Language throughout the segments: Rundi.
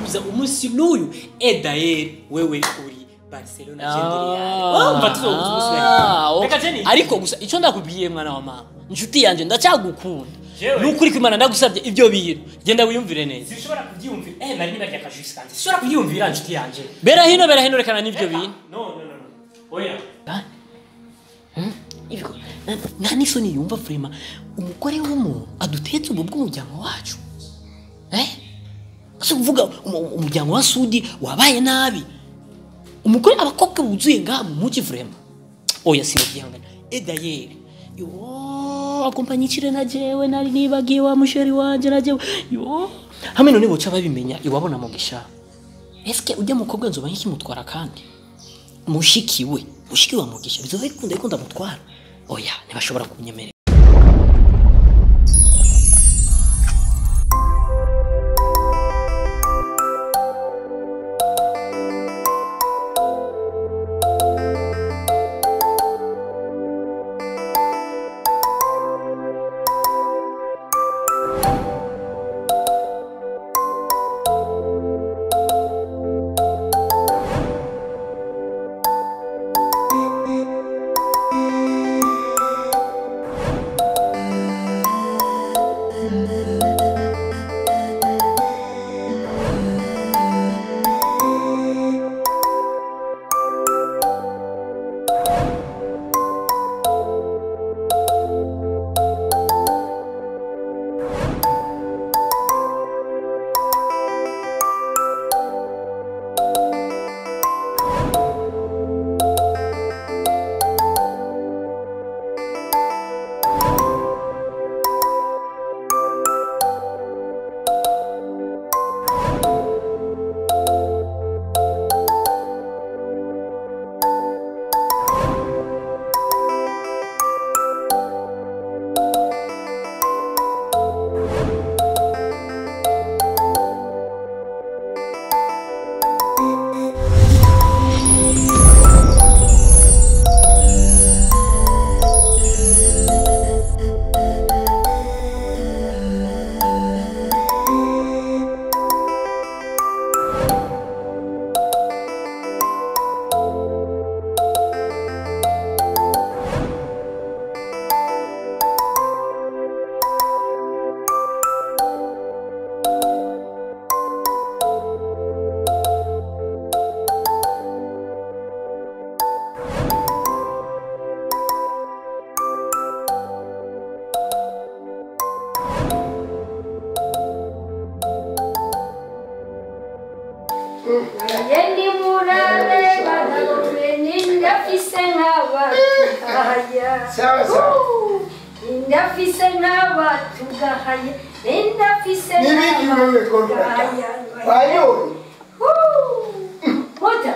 uza umunsi n'uyu Edael wewe uri Barcelona genderiyari ariko gusa ico ndakubwiye mwana wa mama inshuti yanje ndacyagukunda nukuri kwimana ndagusabye ibyo bintu genda wiyumvire neza sishobora kubyumvira nari nibagiye akajisi kandi sishobora kubyumvira inshuti yanje bera hino rekana n'ibyo bintu no oya ivyo nani soni yumva frema umugore w'umuntu adutetse ubu bw'umuryango wacu ase kuvuga umuryango wa Sudi wabaye nabi umugore abakobwa buzuye ngaha mu muji frema oya sinogihangana Edael yo akompanyikire na jewe nari nibagiye wa musheri wanje na jewe yo hamwe none boca babimenya iwabona mugisha eske ujya mukobwa nzoba nkimutwara kandi mushiki wa mugisha bizoba bikunda ko ndamutwara oya ntibashobora kunyemera Yendi murale badalome ninda fisenga haya. Sawa. Ninda fisenga tugahaya. Ninda fisenga. Nibiki wewe kontra. Ayo. Mota.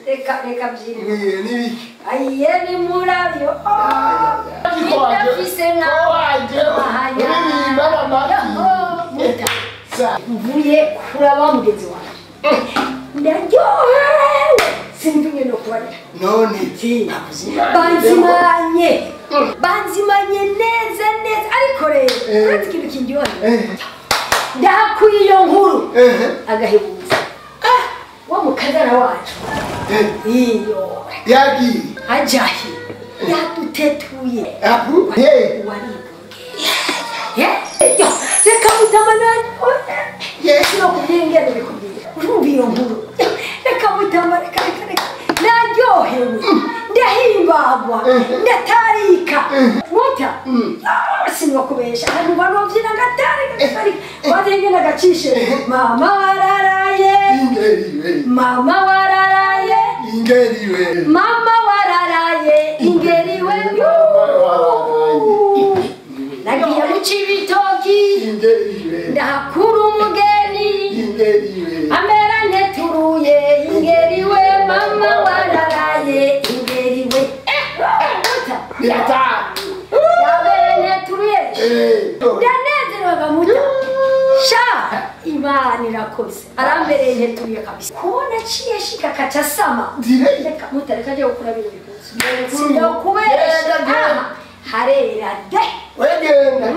Reka mjini. Nibiki. Ayeni murale. Ninda fisenga. Haya. Nibiki bana maki. Mota. Sa. Mvuye kuraba mugezi wanjye. Ndajohewe simvinye no kwari none banzimanye neza ariko rero uretse ikintu kinjyohe ndakuye iyo nkuru agahebuza wa mukazana wacu iyo yagi ajahi yadutetuye apu reka mutamanani no kubyengera bikubwira urumva iyo nkuru reka mutama reka naryohewe ndahimbagwa ndatarika muta sinokubesha abantu barovyina ngatarika badenge nagacishe mama wararaye mama wararaye ingeriwe nagiye mu Cibitoki ndahakura umugeni amera nteturuye ingeriwe mama wararaye ingeriwe yabere nteturuye ndanezerewe muta sha Imana irakoze arambereye nteturuye kabisa kubona ciye shika kaca sama reka muta reka je gukura bino bikuzi sindakubesha harera de wegenda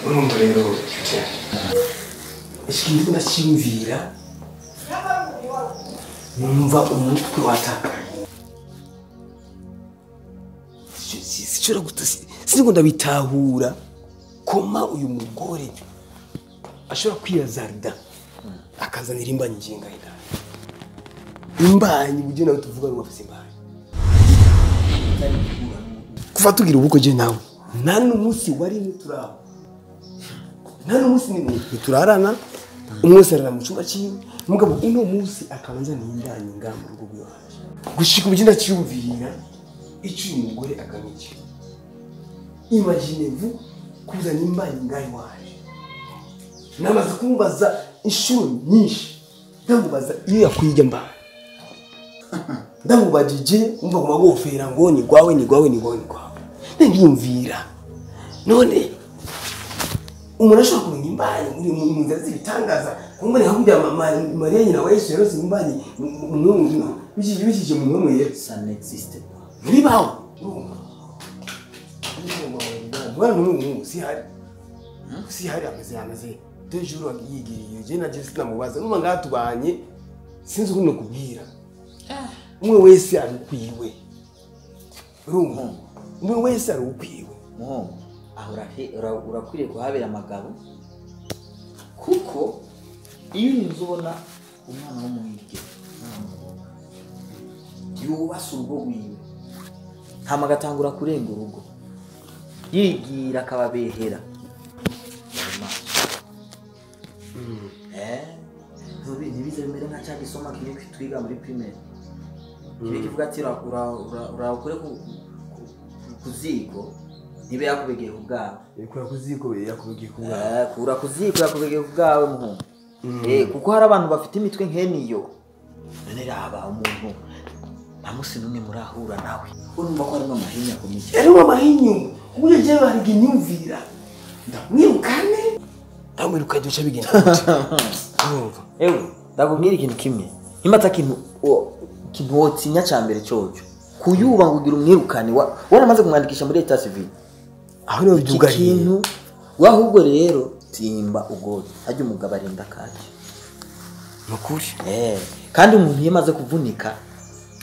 urumva rero ikindi ndashimvira numva umutwe watakaye sichora gutasi singo ndabitahura koma uyu mugore ashobora kwiyazarda akazanira imbanyi njinga ida imbanyi buje nawe tuvuga ngo afise imbanyi kuva tugira ubuko je nawe nta n'umunsi wari turaho nta n'umunsi turarana umwese arara mu cyumba cyiwe mugabo uno munsi akabanza n'imbanyi ngamba rugo bwaje gushika ubugenda cyumvira icyo uyu mugore agamije imaginez-vous kuzana imbanyi ngayi waje namaze kumubaza inshuro nyinshi ndamubaza iyo yakwiga mbana ndamubajije umva ku magofera ngo ni gwawe ndiyumvira none umuntu ashobora kumenya imbanyi mu nzira z'ibitangaza kumbone hakujya Maria nyina wa Yesu yarose imbanyi bikije mu mwe yera ça n'existe pas muri bawo mwana n'umuntu si hari ameze 2 jours yigiriye je na Jesse namubaza numva ngatubanye sinzi uko nokubwira umwe wese ari kwiwe rumwe umwe wese ari ukwiwe muhongo aho urakwiriye kuhabera amagabo kuko iyo urinze ubona umwana w'umuhige yubasa urugo rwiwe hama agatangura kurenga urugo yigira akababehera ntibize bimere nka cya gisoma kimwe twiga muri primaire kibe kivuga ati urakure ku ziko nibe yakubegeye ku bwawe kura ku ziko yakubegeye ku bwawe kura ku ziko yakubegeye ku bwawe muhungu kuko hari abantu bafite imitwe nk'eniyo none raba umuntu ntamusi n'umwe murahura nawe urumva ko harimo amahinya akomeye harimo amahinyu uburyo je bariga imyumvira ndamwirukane ndamwirukanye uca bigenda ewe ndakubwira ikintu kimwe nimata kintu wotinya cyambere cyojo kuyuba ngo ugira umwirukane waramaze kumwandikisha muri etat civil aho no byugariye ikintu wahubwo rero timba ugode ajye umugabo arinda kaje nukuri kandi umuntu yemaze kuvunika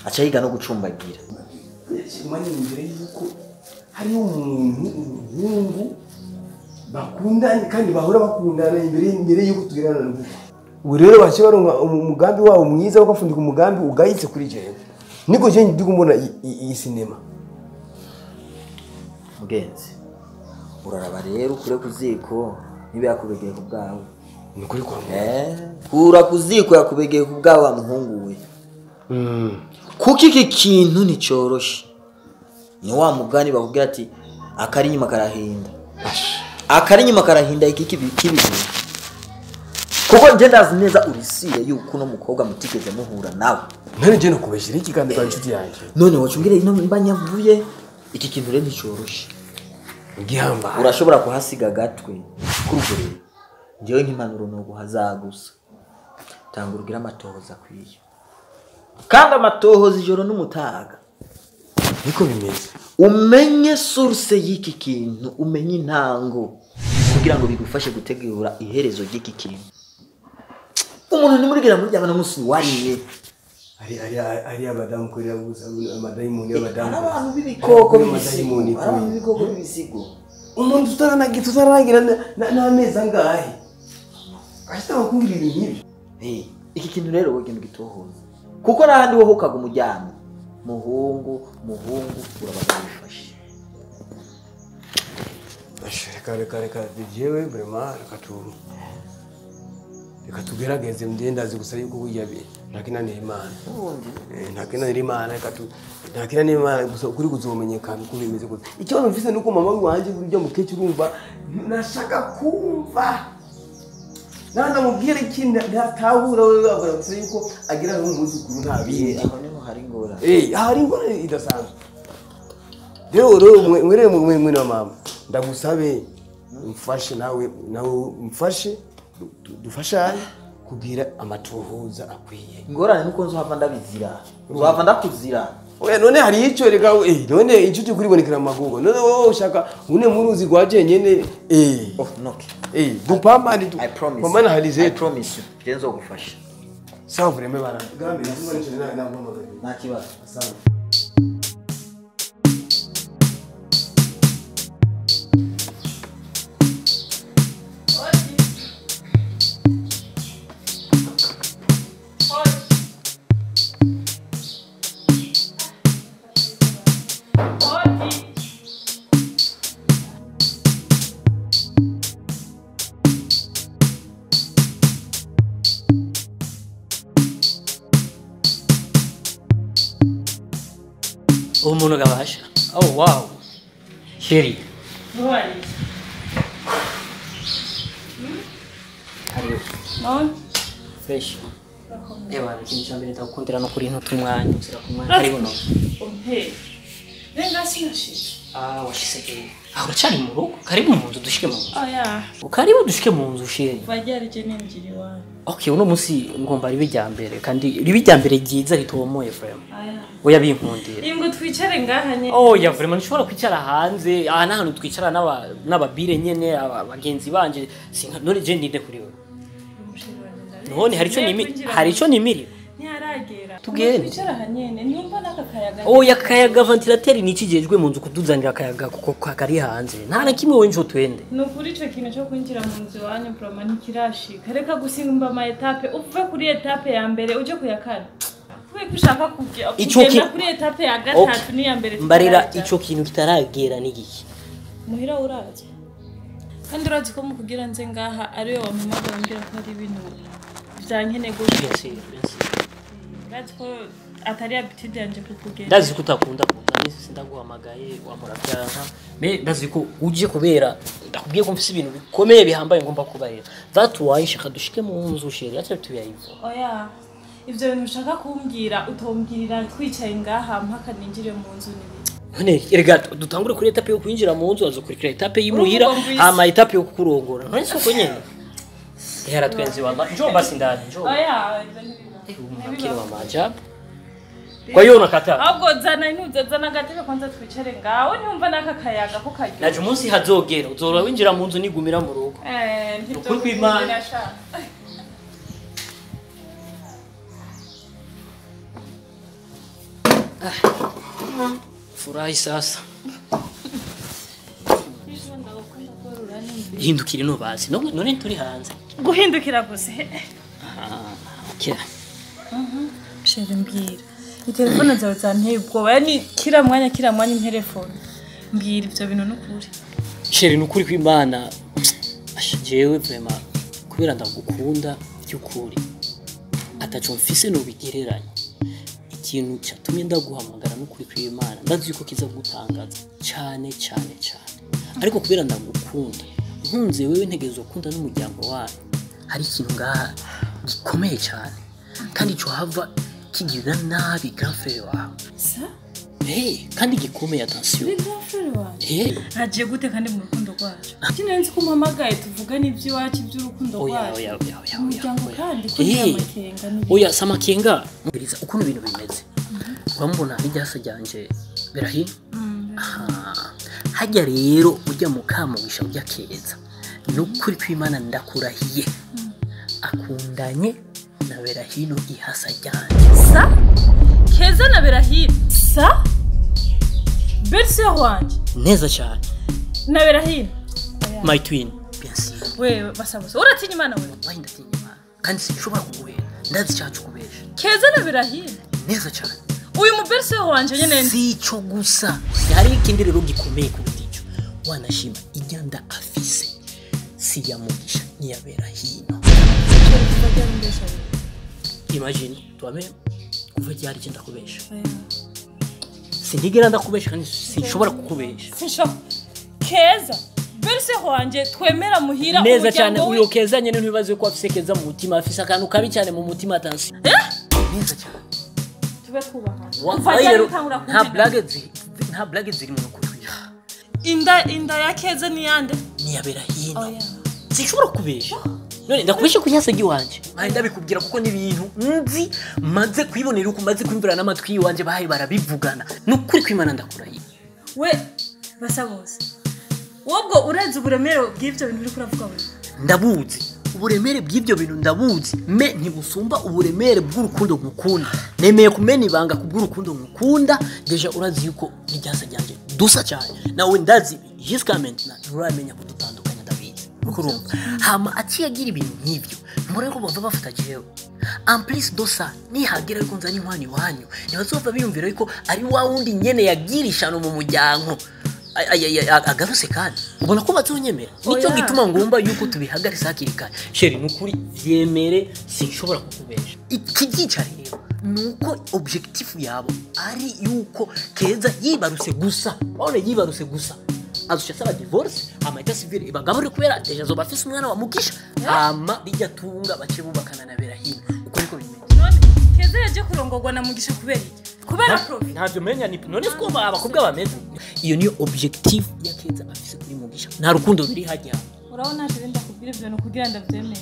aca yiga no gucumbagira kimanye imbere yuko hari umuntu umuhungu bakundanye kandi bahora bakundana imbere yuko tugirana n'ubu ubu rero baciye baronka umugambi wabo mwiza wo gufundika umugambi ugayitse kuri jewe niko je ndi kumbona iyi sinema mugenzi uraraba rero kure kuziko nibe yakubegeye ku bwawe nukuri kwa kura kuziko yakubegeye ku bwawe wa muhungu we kuko iki kintu ni cyoroshe ni wa mugani bakubwira ati akari nyuma karahinda iki kibintu kuko nje ndazi neza urisiye yuko no mukobwa mutigeze muhura nawe none je no kubeshira iki kandi kwa inshuti yanje none wacungire ino mbanyavuye iki kintu rero nticoroshe ngihamba urashobora kuhasiga gatwe kurugore njewe nk'impanuro no guhazagusa tangurugira amatohoza kwiye kandi amatohoza ijoro n'umutaga niko bimeze umenye source y'iki kintu umenye intango kugira ngo bigufashe gutegura iherezo ry'iki kintu umuntu nimurigira muri byabana musi wariye ari abadamu kurira gusa amadayimoni y'abadamu abantu b'ibikoko b'ibisigo umuntu tutaragira n'amezi angahe ashita bakubwira ibintu nk'ibyo iki kintu rero wowe kintu gitohoza kuko n'ahandi wowe ukaga umujyana muhungu urabaga bifashe reka jewe vraiment reka tugerageze ndendazi gusa yuko burya ntakinanira imana ntakinanira imana ntakinanira imana gusa ukuri kuzomenyekana uko bimeze gute ikibazo mfise nuko mama wanje buryo mukecuru urumva nashaka kumva nanda mubwira ikintu ntatahura wewe avuga gusa yuko agira n'umuzukuru ntabindi aho niho hari ingora hari ingora idasanzwe rero mwe na mama ndagusabe mfashe nawe mfashe dufashanye kugira amatohoza akwiye ingorane nuko nzohava ndabizira nzohava ndakuzira oya none hari ico reka none inshuti kuribonekera amagugo none wowe ushaka une muruzi gwaje nyene Oh, noke. dupambane I promise. pambana halize I promise you. Je nzogufasha. sawa vraiment bana gambe ndimo nicho na mama Nta kibazo. asante umuntu gabasha. Oh wow. Sheri. Wari. Hariyo. Non? Fresh. Ewa ikintu cyambere ndakundira no kuri ntutu mwanya usira kumwanya karibu no. Umpe. Nenga sinashi. Washise. Uracari mu rugo karibu mu nzu dushike mu nzu. Oya. Karibu dushike mu nzu Sheri. Vajari je ninjiri wani. Okay uno musi ngomba ribijyambere kandi ribijyambere ryiza ritomoye vraiment. Aya. Oya binkundira. Ingo twicare ngaha nye. Oh ya vraiment nshobora kwicara hanze nahantu twicara n'ababire nyene abagenzi banje sinka none je ndinde kuri wewe. None hari ico nimiri. Ntiharagera. Tugende. Twicara hanyene nyumva nakakayaga. Oh ya kayaga ventilateur ni kijejwe mu nzu kuduzanira akayaga kuko kari hanze. Nta na kimwe wenje utwende. Nukuri ico kintu cyo kwinjira mu nzu wanyu vraiment ntikirashika. Reka gusimba ama etape uve kuri etape ya mbere uje kuyakana. Kuko ushaka kugenda kuri etape ya gatatu ni ya mbere. Mbarira ico kintu kitaragera n'igiki. Muhira uraje. Kandi urazi ko mukugira nze ngaha ariwe wampamagara mbira ko ari ibintu byankeneye gushyira. Urazi ko atari habitude yanje kukugenda. Ndazi kutakunda kuza nisi sindaguhamagaye wamuravyanka. Me ndazi ko uje kubera ndakubwiye ko mfise ibintu bikomeye bihambaye ngomba kubarira. That why shaka dushike mu nzu Sheri acha tuyayivo. Oya. Ivyo bintu ushaka kumbwira utombwirira twicaye ngaha mpaka ninjire mu nzu nibi. None erega dutangure kuri etape yo kwinjira mu nzu azokurikira etape yimuhira ama etape yo kukurongora. None siko nyene. Hera twenzi walla. Njoo basi ndani, njoo. Oya. Kile wa maajabu. Kwa hiyo unakataa? Ahubwo zana gatebe kwanza twicare ngaho numva nakakayaga ko karyo. Naje umunsi hazogera uzora winjira mu nzu nigumira mu rugo. Ntibyo kwimana. Furahi sasa. Hindukire no bazi. None turi hanze. Guhindukira gusa. Okay. Sheri mbwira. Telefone zawe zanteye ubwoba. Yani kira mwanya telefone. Mbwira ivyo bintu n'ukuri. Sheri n'ukuri kw'Imana. Jewe vraiment kubera ndagukunda by'ukuri. Ataco mfise no bigereranya. Ikintu cyatumye ndaguhamagara n'ukuri kw'Imana. Ndazi yuko kiza gutangaza cyane. Ariko kubera ndagukunda. Nkunze wewe ntegerezo kunda n'umuryango wawe. Hari ikintu ngaha gikomeye cyane. Kandi cyo hava kigirira nabi grand frère wawe. Sa? Kandi gikomeye attention. Grand frère wawe. Haje gute kandi mu rukundo rwacu. Kinenzi kumpamagaye tuvugana iby'iwacu by'urukundo rwacu. Oya. Umuryango kandi kugira amakenga n'ibindi. Oya samakenga. Mubiriza ukuntu ibintu bimeze. Urambona nijyasa ryanje Berahi. Hajya rero ujya mukamugisha ujya keza. Nukuri kw'Imana ndakurahiye. Akundanye na Berahino ihasa ryanje. Sa? Keza na Berahino. Sa? Berse wanje. Neza cyane. Na Berahino. My twin. Bien sûr. Wewe basabuza. Uratinya Imana wewe. Wenda tinya Imana. Kandi sinshobora kuguhera. Ndazi cyacu kubesha. Keza na Berahino. Neza cyane. Uyu mu berse wanje nyene. Sico gusa. Hari ikindi rero gikomeye kubitico. Wanashima inyanda afise. Si ya mugisha ni ya Berahino. Imagine, toi-même, kuva cyari cyenda kubesha. Sinigera ndakubesha kandi sinshobora kukubesha. Sinshobora. Keza. Berse wanje twemera muhira neza cyane uyo Keza nyene ntibaze ko afise Keza mu mutima afise akantu kabi cyane mu mutima attention. Neza cyane. Tube twubaha. Nta blague ziri mu kuri. Inda ya Keza ni yande? Ni ya Berahino. Sinshobora kubesha. none ndakubeshe kunyasagi wanje mahe ndabikubwira kuko n'ibintu nzi maze kwibonera uko maze kwimvira n'amatwi wanje bahaye barabivugana nukuri kwimana ndakurahiye we basabose wobwo urazi uburemere bw'ivyo bintu uri kuravuga we ndabuzi uburemere bw'ivyo bintu ndabuzi me ntibusumba uburemere bw'urukundo ngukunda nemeye kumena ibanga kubw'urukundo ngukunda deja urazi yuko n'iryasa ryanje dusa cyane nawe ndazi his comment na uramenya kudutandukanya ndabizi ukurumva hama aciyagira ibintu nk'ivyo mbona ko bava bafata jewe en plus dosa nihagera yuko nzanye inkwani wanyu ntibazova biyumvira yuko ari wa wundi nyene yagirishano mu muryango agaruse kandi ubona ko bazonyemera nicyo gituma ngomba yuko tubihagarisa hakiri kare sheri nukuri vyemere sinshobora kukubesha ikigica rero nuko objectif yabo ari yuko Keza yibaruse gusa bone yibaruse gusa azusha saba divorce amaita civile ibagabure kubera deja zo bafise umwana wa Mugisha ama bijya tunga bace bubakana na Berahino uko niko bimeze none Keza yaje kurongorwa na Mugisha kubera iki kubera profit ntabyo menya ni none siko abakobwa bameze iyo niyo objective ya Keza afise kuri Mugisha nta rukundo ruri hajya urabona je ndakubwira ibyo no kugira ndavyemera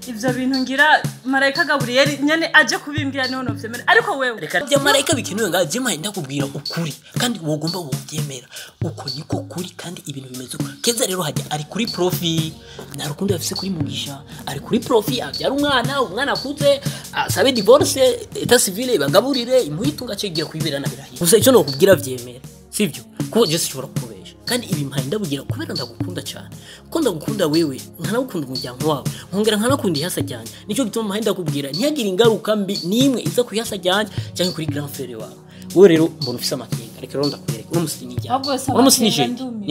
ivyo bintu ngira Marayika Gabriel nyene aje kubimbira niho no vyemera ariko wewe reka bya Marayika bikinuye ngaje mahe ndakubwira ukuri kandi wogomba wovyemera uko niko kuri kandi ibintu bimeze uko Keza rero hajya ari kuri profit nta rukundo afise kuri Mugisha ari kuri profit abyara umwana akuze asabe divorce eta civile bagaburire imuhitunga cegiye kwibera na Berahino gusa icyo no kubwira vyemera sivyo kuko je sishobora kubesha kandi ibi mpaye ndabugira kubera ndagukunda cyane kuko ndagukunda wewe nkanagukunda umuryango wawe nkongera nkanakunda ihasa cyane nicyo gituma mpaye ndakubwira ntiyagira ingaruka mbi nimwe iza kuyasa cyane cyangwa kuri grand frère wawe wowe rero mbona ufise amakenga reka rero ndakwereka uno musi ni jya uno musi ni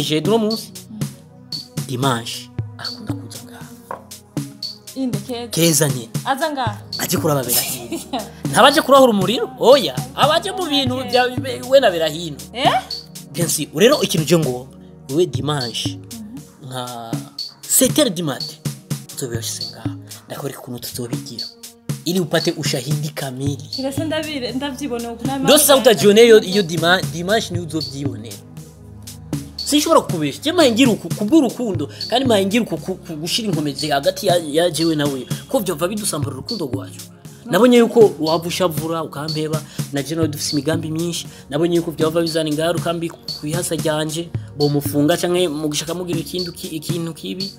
jeudi uno musi dimanche akunda kuza ngaha inde Keza nyine aza ngaha aje kuraba Berahino ntabaje kurahura umuriro oya abaje mu bintu bya we na Berahino Gensi urero ikintu je ngo wewe dimanche nka 7h du matin tuzobeshye ngaha ndakore kuno tuzobigira ili upate ushahidi kamili kirasa ndavyibone ukunama dosa utajione iyo dimanche ni uzovyibonera sinshobora kukubesha je mahingira kubw'urukundo kandi mahingira gushira inkomeze hagati ya jewe nawe ko vyova bidusambura urukundo rwacu nabonye yuko wavushavura ukampeba naje no dufise imigambi myinshi nabonye yuko byava bizana ingaruka mbi kwihasa ryanje bo mufunga canke mugishaka mugira ikintu kibi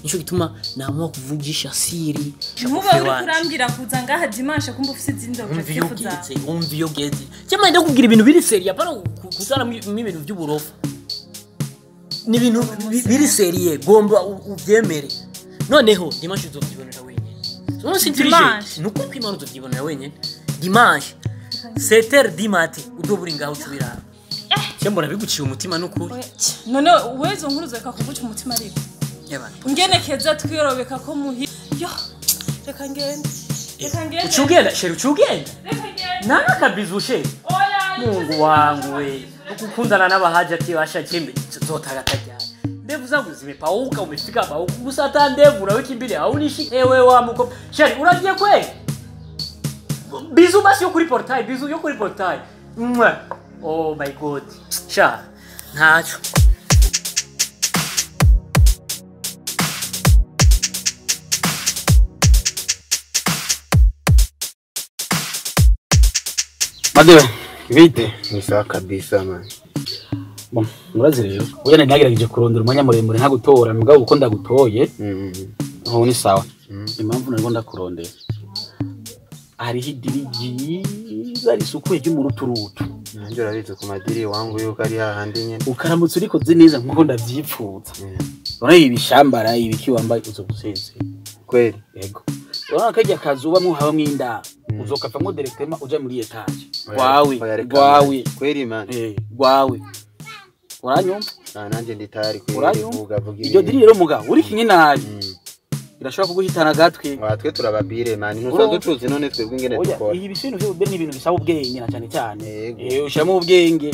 nico gituma namwe kuvugisha siri nkuba uri kurambira kuza ngaha dimanche kumba ufise izindi objective za umviyo geze cyama nda kugira ibintu biri seria para kuzana mu ibintu by'uburofa ni ibintu biri serie gomba ubyemere noneho dimanche uzobyibonera wenyine Sono sintirije nuko kwimana uzobyibonera wenyine dimanche 7h du matin udobura ngaho tubirana cyambona biguciye umutima n'ukuri none wezo nkuru zeka kuguca umutima ariko yabana ngene Keza twirobeka ko muhi yo reka ngende uchugenda sheri uchugenda reka ngende nana kabizu sheri Mungu wangu we ukukundana n'abahaje ati basha kimbe zotagatajyana ndevu zangu zimepauka umefika pauka gusa hata ndevu na wiki mbili haunishi ewe wa mko sheri unaje kwe bizu basi yo kuri portail bizu yo kuri portail oh my god sha ntacho Madeo, vite? Ni sawa kabisa man. Bon, murazi rero. Oya nagerageje kurondera umwanya muremure nta gutora, mugabo uko ndagutoye. Aho ni sawa. Impamvu narwo ndakurondera. Hari hidiri zari sukuye ry'umuruturutu. Nanjye urabize ku madiri wangu yuko ari hahandi nyene. Ukaramutse uriko neza nkuko ndavyipfuza. Ora ibishambara ibiki wambaye uzoguseze. Kweli? Yego. Ora kajya kazuba mu hawa mwinda. Uzokavamo directement uja muri etage. Gwawe. Kweli man. Gwawe. Uranyumva? Nanjye ndi tayari kuvuga iyo diri rero muga uri kinye nabi. Irashobora kuguhitana gatwe. Twe turababire man. Ntusanzwe tuzi none twebwe ingene dukora. Iyi bintu byo ni ibintu bisaba ubwenge na cyane cyane. Ushiramo ubwenge.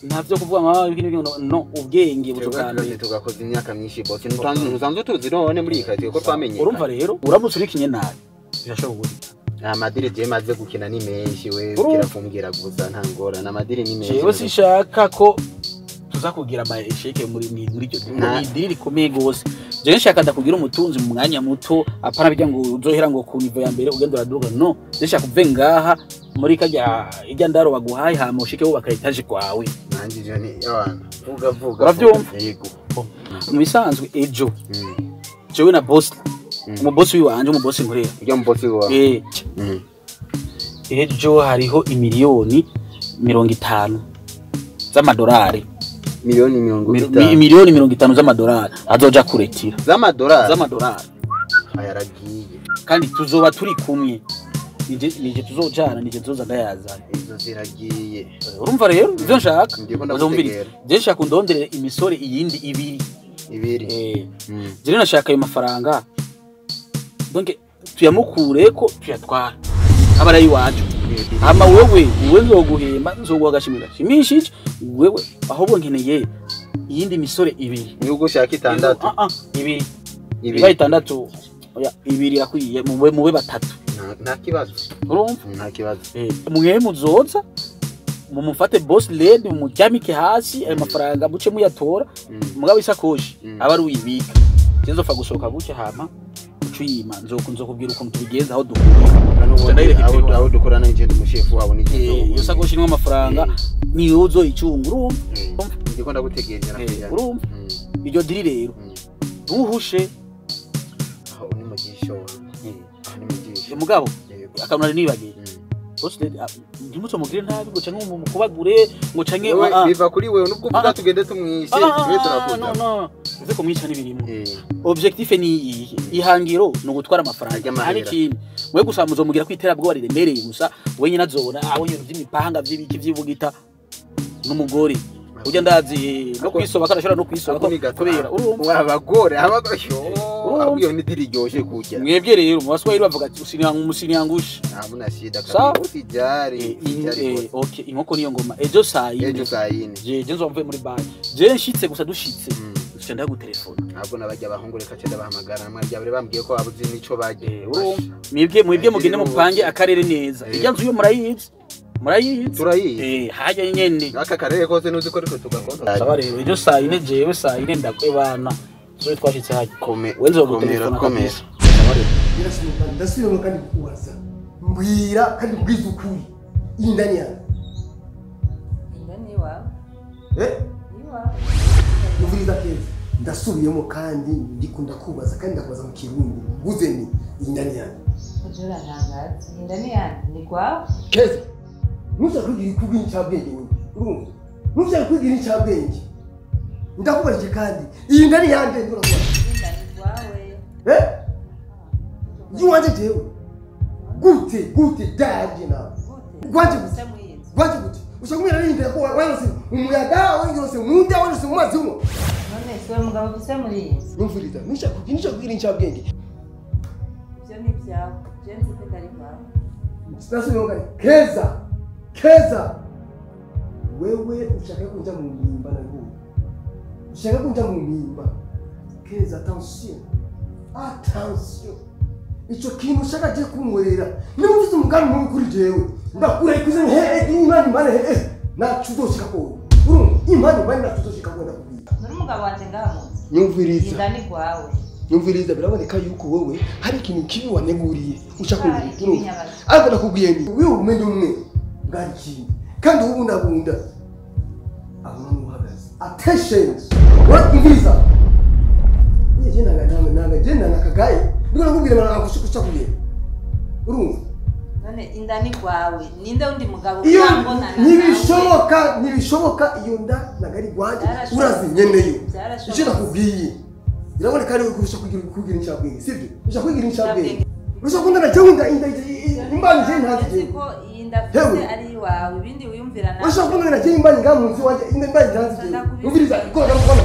Ntavyo kuvuga amabaye ibintu no ubwenge butugana. Tugakoza imyaka myinshi bose. Ntusanzwe tuzi none muri ikati ko twamenye. Urumva rero uramutse uri kinye nabi. Birashobora kuguhitana. Amadiri je maze gukina ni menshi we kirafumbira guza ntangora na madiri ni menshi. Jewe sishaka ko tuza kugira ama esheke muri iryo diri rikomeye gose je nshaka ndakugira umutunzi mu mwanya muto apana bijya ngo uzohera ngo ku nivo ya mbere ugenda uraduga no nshaka kuve ngaha muri kajya ijya ndaro baguhaye hama ushike wubaka etaje kwawe nanjye jani yabana vuga uravyumva yego mu bisanzwe ejo jewe na boss mu boss wiwanje mu boss nkorera ujya mu boss wawe ejo hariho imiliyoni 50 z'amadolari miliyoni 50 z'amadolari azoja kuretira z'amadolari ayaragiye kandi tuzoba turi kumwe nije tuzojana nije tuzoza ndayazana izo ziragiye urumva rero ivyo nshaka uzombiri je nshaka ndondere imisore iyindi ibiri je nashaka ayo mafaranga donc tuyamukureko tuyatwara abarayi wacu ama wewe nzoguhema nzoguha agashimira shimishije wewe aho bonkeneye iyindi misore ibiri ni ugo shaka 6 ibiri bayitandatu oya ibiri yakwiye muwe batatu nta kibazo urumva nta kibazo mwe muzoza mumufate boss lady mujyamike hasi ayo mafaranga buce muyatora mugabo isakoshi aba ari uyibika kinzofa gusohoka buce hama ucuyima nzokubwira ukuntu tubigenza aho dukora aho dukorana n'igende mushefu wabo n'igende yo sakoshi n'ama mafaranga ni uzo icunguru ndiko ndagutegereje na urumva iryo diri rero duhushe aho ni mugisho mugabo akanura nibagiye boss lady ndimutso mugire ntabi ngo canke mu kubagure ngo canke biva kuri wewe nubwo uvuga tugende tumwishe twe turakunda no uze kumwica n'ibirimo objectif ni iyi ihangiro no gutwara amafaranga ari kintu mwe gusa muzomugira kwitera bwo riremereye gusa wenye nazona aho nyine by'imipanga by'ibiki by'ibugita n'umugore ujya ndazi no kwisoba karashora no kwisoba kubera urumva abagore abwiyo ni dirijoshe kujya mwebye rero mu baswahili bavuga ati usinyangusha ntabona shida kandi usijari okay inkoko niyo ngoma ejo saa yine je nzomve muri bar je nshitse gusa dushitse cyenda ku telefone ntabwo nabajya abahungureka cyenda bahamagara namwe bari bambwiye ko babuze nico bagiye mwebye mugende mupange akarere neza ijya nzu yo murayizi turayizi haje nyene aka karere kose nuzi ko riko tugakora saba rero ejo saa yine jewe saa yine ndakwebana so twashitse haje wenzo gutelefona ndasubira mu kandi kubaza mbwira kandi bwiza ukuri indani yawe Muviriza keza ndasubiyemo kandi ndikunda kubaza kandi ndakubaza mu kirundi guze ni indani yawe Ujura ntangaza indani yawe ni kwawe keza nuza kugira ikubwira icyabwenge wewe urumva nuza kugira icyabwenge ndakubarije kandi iyi ndani yanjye ndurakubaza indani kwawe yiwanje jewe gute daje na gwaje gute ushakumira n'indira ko wayose umuyaga wengirose munda wose mumazi umo none siwe mugabo guse muri iyi numviriza nisha kugira icyabwenge ibyo ni byawe jenzi ko ndari kwawe sinasubira keza wewe ushaka kunja mu mpimba na ngo ushaka kunja mu mpimba keza attention ico kintu ushaka je kumwerera niba ufite umugambi mubi kuri jewe ndakurekuze imani mane nacudoshika ko imani mane nacudoshika ko ndakubwira nuri umugabo wanje ngaho nyumviriza indani kwawe nyumviriza biraboneka yuko wewe hari ikintu kibi waneguriye ushaka kumenya ariko nakubwiye ni wewe umenye umwe ngari kintu kandi ubu ndabunda abona muhagaze attention what nyumviriza je nakagaye ndiko nakubwira bana nakushikucha kuye urumva none indani kwawe ninde undi mugabo urambona nibishoboka iyo nda nagari gwanje urazi nyeneyo icyo nakubwiye biraboneka ari kurusha kugira inshabwenge sibyo usha kugira inshabwenge usha kunda na jewe imbani je ntazi ko iyi ndafite ari wawe ibindi wiyumvira nawe usha kunda na jewe imbani ngamunzi wanje imbani ntazi je umviriza ko ndakubona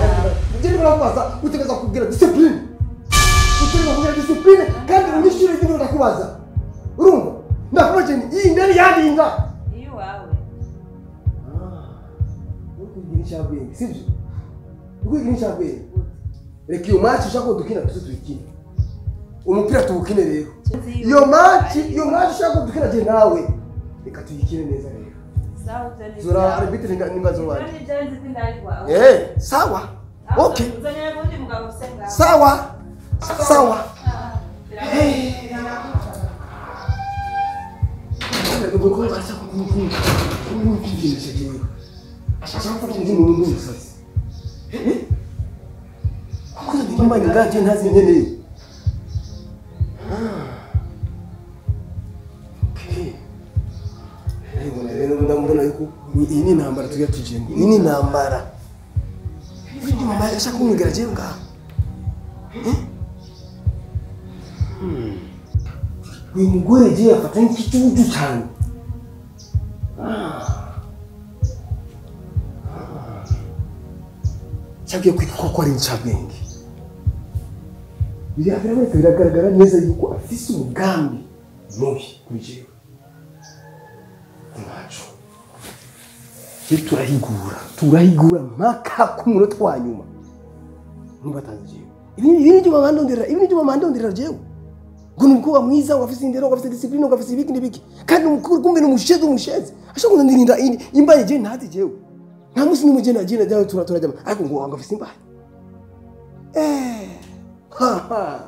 je ndakubona utegeza kugira discipline discipline kandi umishire ibintu ndakubaza urumva ndakubaje ni iyi ndari yadinga iyo wawe ukugira inshabwenge sibyo ukugira inshabwenge reka iyo match ushaka dukina tukine umupira tuwukine rero iyo match ushaka dukina je nawe reka tuyikine neza rero zura arbitre nimba zo waje sawa sawa okay uzanye undi mugabo usenga Sawa. Sawa. Ini intambara tujya tujemo. Ini intambara. Mama yashaka kumwigera je ngaho. Uyu mugore je afata nk'ikicucu cyane. Cyagiye kwitwa ko ari incabwenge. Biragaragara neza yuko afise umugambi mubi kuri jewe. Ntaco. Turahigura mpaka ku munota wa nyuma. Niba tangiye. Ibi ni byo mandondera jewe. Ngo numukobwa mwiza wafise indero wafise discipline wafise ibiki n'ibiki. Kandi umukuru kumbe n'umusheze. Ashaka kundirinda imbaye je ntati jewe. Nta musi n'umuje naje turajama. Ariko ngo wanga afise imbaye. Ha ha.